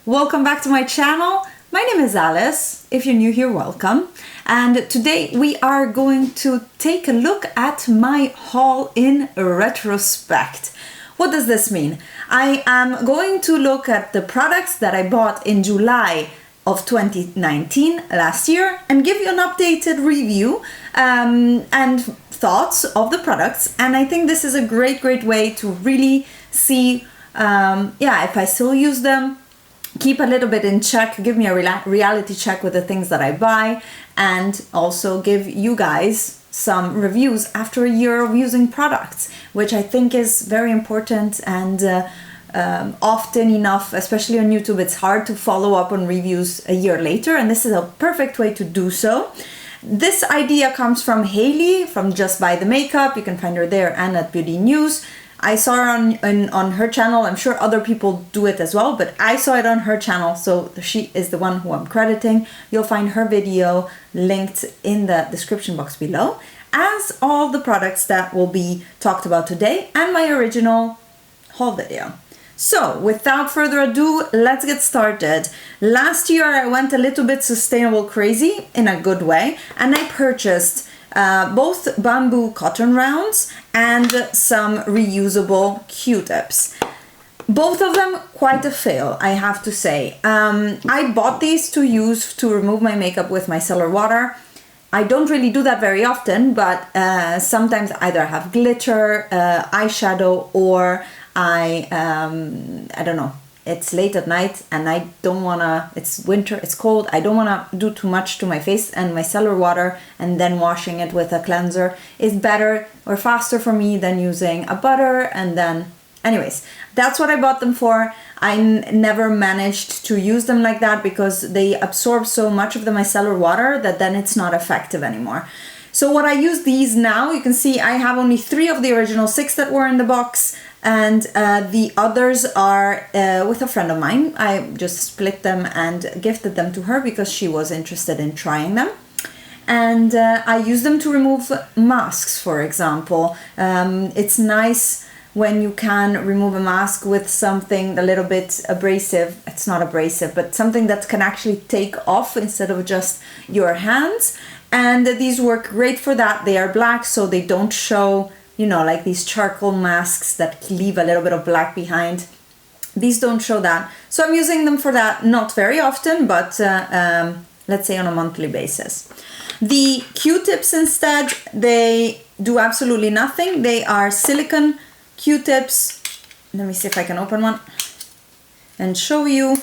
Welcome back to my channel. My name is Alice. If you're new here, welcome. And today we are going to take a look at my haul in retrospect. What does this mean? I am going to look at the products that I bought in July of 2019, last year, and give you an updated review and thoughts of the products. And I think this is a great way to really see if I still use them, keep a little bit in check, give me a reality check with the things that I buy, and also give you guys some reviews after a year of using products, which I think is very important. And often enough, especially on YouTube, it's hard to follow up on reviews a year later, and this is a perfect way to do so. This idea comes from Hailey from Just Buy the Makeup. You can find her there and at Beauty News. I saw her on her channel. I'm sure other people do it as well, but I saw it on her channel, so she is the one who I'm crediting. You'll find her video linked in the description box below, as all the products that will be talked about today and my original haul video. So without further ado, let's get started. Last year I went a little bit sustainable crazy in a good way, and I purchased both bamboo cotton rounds and some reusable Q-tips. Both of them quite a fail, I have to say. I bought these to use to remove my makeup with micellar water. I don't really do that very often, but sometimes either have glitter, eyeshadow, or I don't know, it's late at night and I don't wanna, it's winter, it's cold, I don't wanna do too much to my face, and micellar water and then washing it with a cleanser is better or faster for me than using a butter. And then anyways, that's what I bought them for. I never managed to use them like that because they absorb so much of the micellar water that then it's not effective anymore. So what I use these now, you can see I have only 3 of the original 6 that were in the box, and the others are with a friend of mine. I just split them and gifted them to her because she was interested in trying them. And I use them to remove masks, for example. It's nice when you can remove a mask with something a little bit abrasive. It's not abrasive, but something that can actually take off instead of just your hands. And these work great for that. They are black, so they don't show, you know, like these charcoal masks that leave a little bit of black behind. These don't show that. So I'm using them for that, not very often, but let's say on a monthly basis. The Q-tips instead, they do absolutely nothing. They are silicone Q-tips. Let me see if I can open one and show you.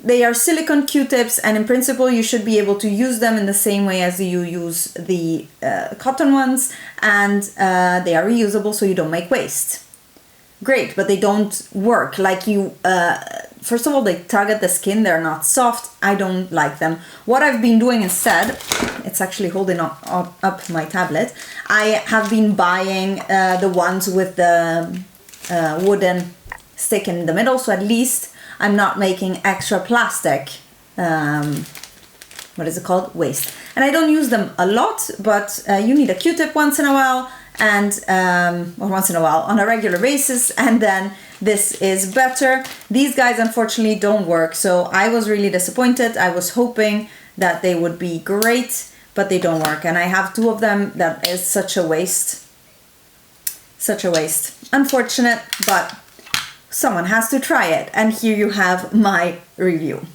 They are silicone Q-tips, and in principle you should be able to use them in the same way as you use the cotton ones, and they are reusable, so you don't make waste. Great, but they don't work. Like you, first of all, they tug at the skin, they're not soft. I don't like them. What I've been doing instead, it's actually holding up my tablet. I have been buying the ones with the wooden stick in the middle, so at least I'm not making extra plastic, what is it called? Waste. And I don't use them a lot, but you need a Q-tip once in a while, and or once in a while on a regular basis, and then this is better. These guys unfortunately don't work, so I was really disappointed. I was hoping that they would be great, but they don't work, and I have 2 of them. That is such a waste. Such a waste. Unfortunate, but someone has to try it, and here you have my review.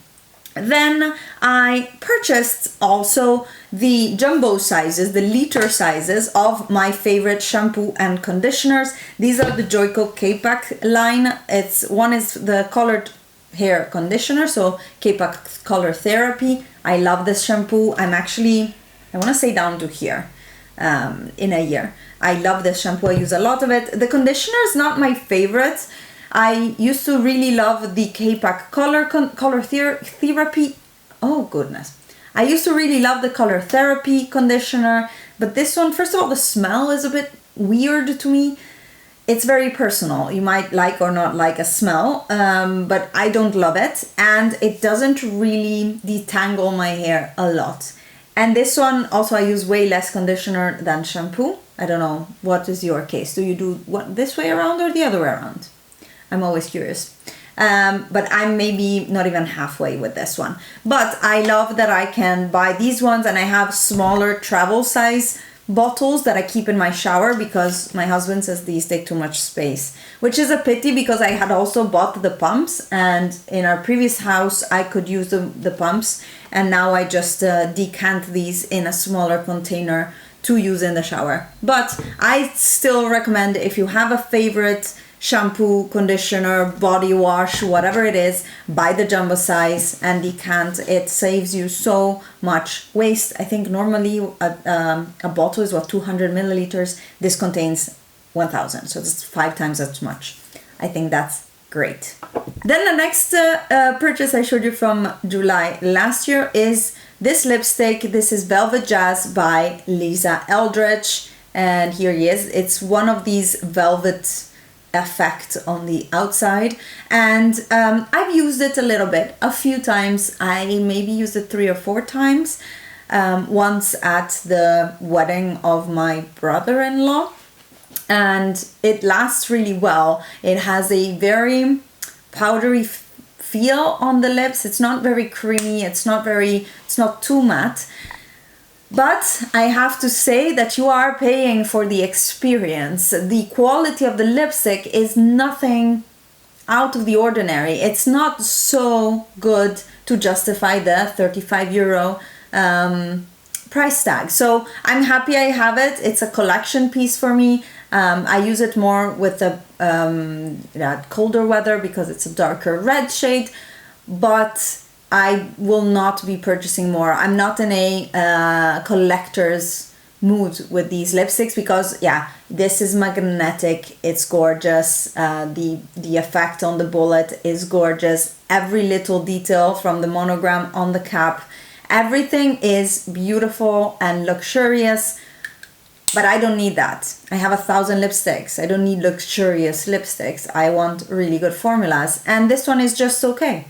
Then I purchased also the jumbo sizes, the liter sizes of my favorite shampoo and conditioners. These are the Joico K-Pack line. One is the colored hair conditioner, so K-Pack Color Therapy. I love this shampoo. I'm actually, I want to say down to here in a year. I love this shampoo. I use a lot of it. The conditioner is not my favorite. I used to really love the K-Pack Color Therapy. Oh goodness. I used to really love the Color Therapy conditioner, but this one, first of all, the smell is a bit weird to me. It's very personal. You might like or not like a smell, but I don't love it, and it doesn't really detangle my hair a lot. And this one, also I use way less conditioner than shampoo. I don't know, what is your case? Do you do what this way around or the other way around? I'm always curious. but I'm maybe not even halfway with this one. But I love that I can buy these ones, and I have smaller travel size bottles that I keep in my shower because my husband says these take too much space, which is a pity because I had also bought the pumps, and in our previous house I could use the pumps, and now I just decant these in a smaller container to use in the shower. But I still recommend, if you have a favorite shampoo, conditioner, body wash, whatever it is, buy the jumbo size and decant. It saves you so much waste. I think normally a bottle is 200 milliliters. This contains 1000, so it's 5 times as much. I think that's great. Then the next purchase I showed you from July last year is this lipstick. This is Velvet Jazz by Lisa Eldridge, and here he is. It's one of these velvet effect on the outside, and I've used it a little bit, a few times. I maybe used it 3 or 4 times, once at the wedding of my brother-in-law, and it lasts really well. It has a very powdery feel on the lips. It's not very creamy, it's not too matte. But I have to say that you are paying for the experience. The quality of the lipstick is nothing out of the ordinary. It's not so good to justify the 35 euro price tag. So I'm happy I have it. It's a collection piece for me. I use it more with the colder weather because it's a darker red shade, but I will not be purchasing more. I'm not in a collector's mood with these lipsticks because, yeah, this is magnetic. It's gorgeous. The effect on the bullet is gorgeous. Every little detail from the monogram on the cap, everything is beautiful and luxurious. But I don't need that. I have 1,000 lipsticks. I don't need luxurious lipsticks. I want really good formulas. And this one is just okay.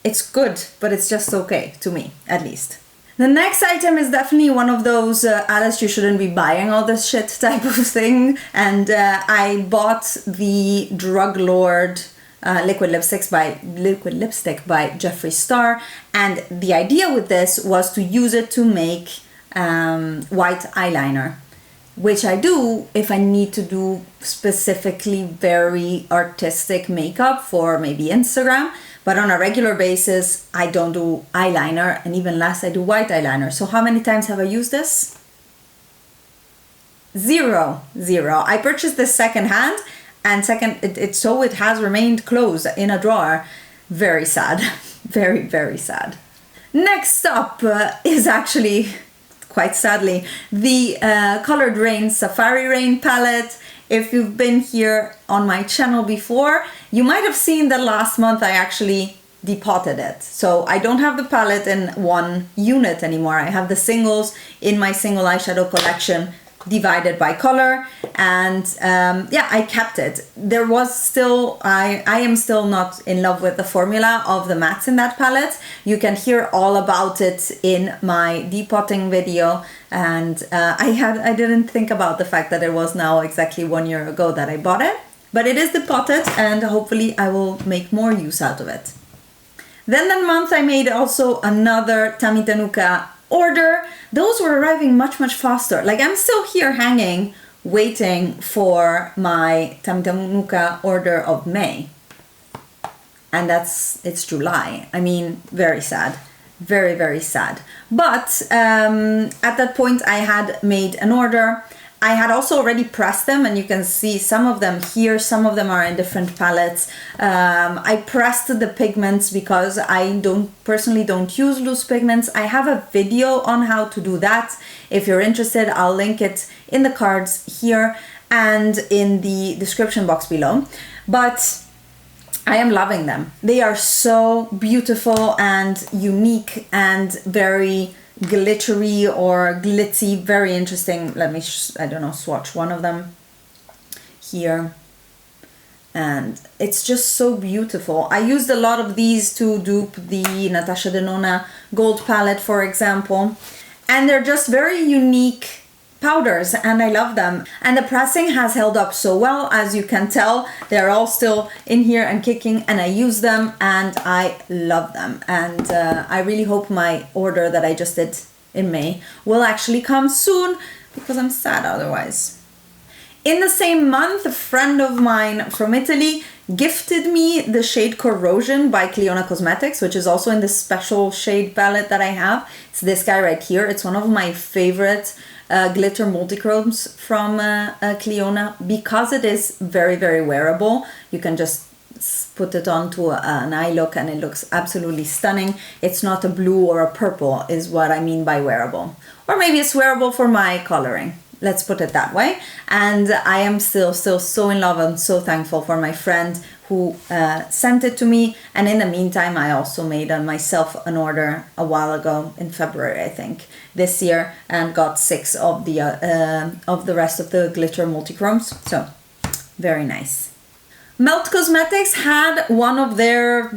It's good, but it's just okay, to me, at least. The next item is definitely one of those, Alice, you shouldn't be buying all this shit type of thing. And I bought the Drug Lord liquid lipstick by Jeffree Star. And the idea with this was to use it to make white eyeliner, which I do if I need to do specifically very artistic makeup for maybe Instagram. But on a regular basis, I don't do eyeliner, and even less I do white eyeliner. So how many times have I used this? Zero. I purchased this secondhand, and it has remained closed in a drawer. Very sad. Very, very sad. Next up is actually, quite sadly, the Colored Rain Safari Rain palette. If you've been here on my channel before, you might have seen that last month I actually depotted it. So I don't have the palette in one unit anymore. I have the singles in my single eyeshadow collection divided by color, and yeah, I kept it. There was still, I am still not in love with the formula of the mattes in that palette. You can hear all about it in my depotting video, and I didn't think about the fact that it was now exactly 1 year ago that I bought it, but it is depotted, and hopefully I will make more use out of it. Then that month I made also another Tammy Tenuka order. Those were arriving much faster. Like, I'm still here hanging waiting for my Tammy Tenuka order of May, and it's July. I mean, very sad, very sad. But at that point I had made an order. I had also already pressed them, and you can see some of them here, some of them are in different palettes. I pressed the pigments because I personally don't use loose pigments. I have a video on how to do that. If you're interested, I'll link it in the cards here and in the description box below. But I am loving them. They are so beautiful and unique and very glittery or glitzy, very interesting. Let me swatch one of them here, and it's just so beautiful. I used a lot of these to dupe the Natasha Denona gold palette, for example, and they're just very unique powders, and I love them. And the pressing has held up so well. As you can tell, they're all still in here and kicking, and I use them and I love them. And I really hope my order that I just did in May will actually come soon, because I'm sad otherwise. In the same month, a friend of mine from Italy gifted me the shade Corrosion by Cleona Cosmetics, which is also in this special shade palette that I have. It's this guy right here. It's one of my favorite glitter multichromes from Cleona, because it is very, very wearable. You can just put it onto an eye look and it looks absolutely stunning. It's not a blue or a purple is what I mean by wearable. Or maybe it's wearable for my coloring. Let's put it that way. And I am still so in love and so thankful for my friend who sent it to me. And in the meantime, I also made myself an order a while ago in February, I think, this year, and got 6 of the rest of the glitter multichromes. So very nice. Melt Cosmetics had one of their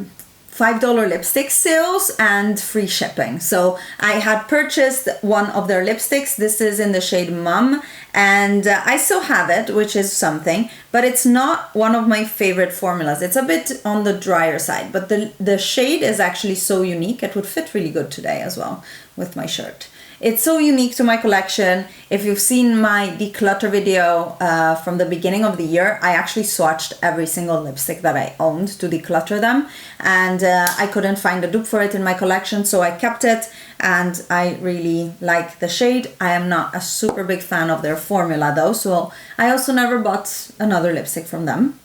$5 lipstick sales and free shipping. So I had purchased one of their lipsticks. This is in the shade Mum, and I still have it, which is something, but it's not one of my favorite formulas. It's a bit on the drier side, but the shade is actually so unique. It would fit really good today as well with my shirt. It's so unique to my collection. If you've seen my declutter video from the beginning of the year, I actually swatched every single lipstick that I owned to declutter them, and I couldn't find a dupe for it in my collection, so I kept it, and I really like the shade. I am not a super big fan of their formula though, so I also never bought another lipstick from them.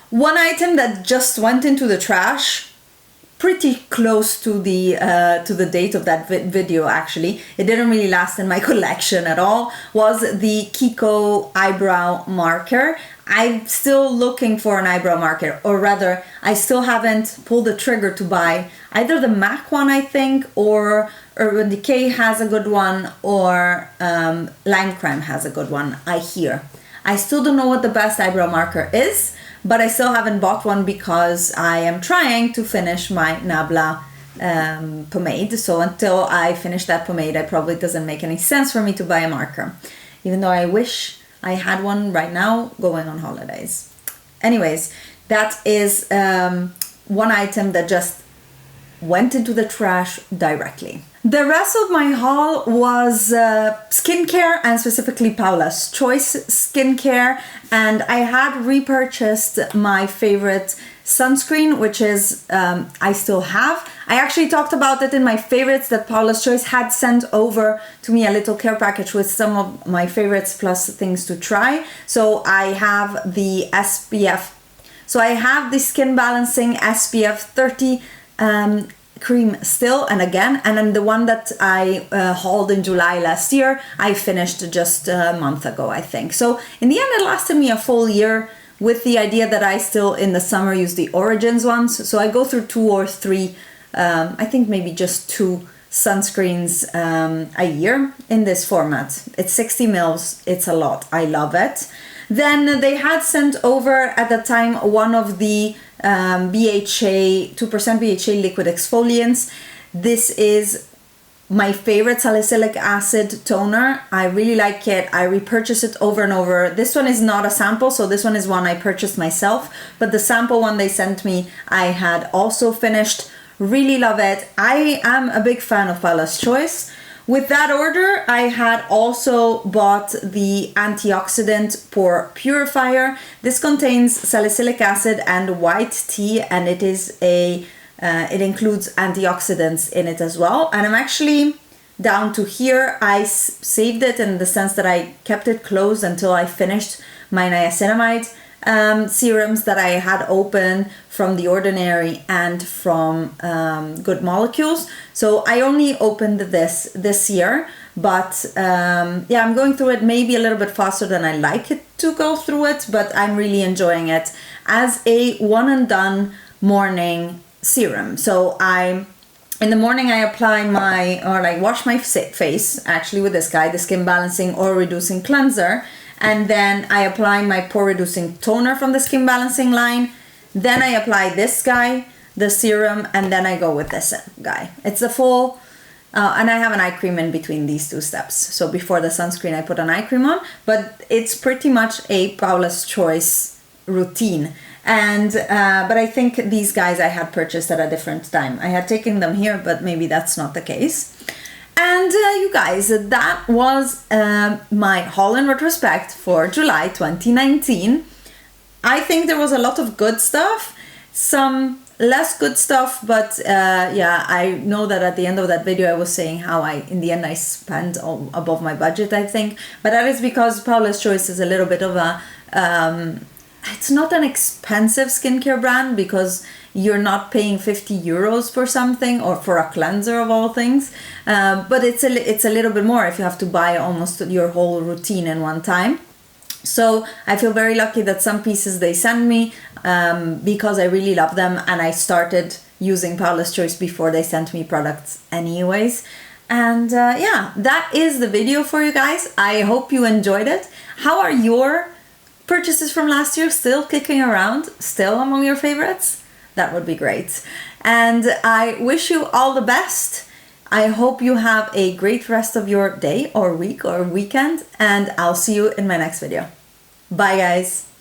One item that just went into the trash, pretty close to the date of that video actually, it didn't really last in my collection at all, was the KIKO eyebrow marker. I'm still looking for an eyebrow marker, or rather I still haven't pulled the trigger to buy either the MAC one, I think, or Urban Decay has a good one, or Lime Crime has a good one, I hear. I still don't know what the best eyebrow marker is, but I still haven't bought one because I am trying to finish my Nabla pomade. So until I finish that pomade, it probably doesn't make any sense for me to buy a marker, even though I wish I had one right now going on holidays. Anyways, that is one item that just went into the trash directly. The rest of my haul was skincare, and specifically Paulas Choice skincare, and I had repurchased my favorite sunscreen, which is I still have. I actually talked about it in my favorites, that Paulas Choice had sent over to me a little care package with some of my favorites plus things to try. So I have the SPF. So I have the Skin Balancing SPF 30 cream still, and again, and then the one that I hauled in July last year, I finished just a month ago, I think. So in the end, it lasted me a full year, with the idea that I still in the summer use the Origins ones. So I go through 2 or 3, I think maybe just 2 sunscreens a year in this format. It's 60 mils, it's a lot, I love it. Then they had sent over at the time one of the BHA, 2% BHA liquid exfoliants. This is my favorite salicylic acid toner. I really like it. I repurchase it over and over. This one is not a sample, so this one is one I purchased myself, but the sample one they sent me, I had also finished. Really love it. I am a big fan of Paulas Choice. With that order, I had also bought the antioxidant pore purifier. This contains salicylic acid and white tea, and it is it includes antioxidants in it as well. And I'm actually down to here. I saved it in the sense that I kept it closed until I finished my niacinamide serums that I had open from The Ordinary and from Good Molecules. So I only opened this year, but yeah, I'm going through it maybe a little bit faster than I like it to go through it, but I'm really enjoying it as a one and done morning serum. So in the morning I apply wash my face actually with this guy, the Skin Balancing or Reducing Cleanser, and then I apply my pore reducing toner from the Skin Balancing line. Then I apply this guy, the serum, and then I go with this guy. It's a full And I have an eye cream in between these two steps. So before the sunscreen, I put an eye cream on, but it's pretty much a Paula's Choice routine. And but I think these guys I had purchased at a different time. I had taken them here, but maybe that's not the case. And you guys, that was my haul in retrospect for July 2019. I think there was a lot of good stuff, some less good stuff, but yeah, I know that at the end of that video I was saying how in the end I spent above my budget, I think, but that is because Paula's Choice is a little bit of a it's not an expensive skincare brand, because you're not paying 50 euros for something, or for a cleanser of all things, but it's a little bit more if you have to buy almost your whole routine in one time. So I feel very lucky that some pieces they send me, because I really love them, and I started using Paula's Choice before they sent me products anyways. And yeah, that is the video for you guys. I hope you enjoyed it. How are your purchases from last year still kicking around? Still among your favorites? That would be great. And I wish you all the best. I hope you have a great rest of your day or week or weekend, and I'll see you in my next video. Bye guys.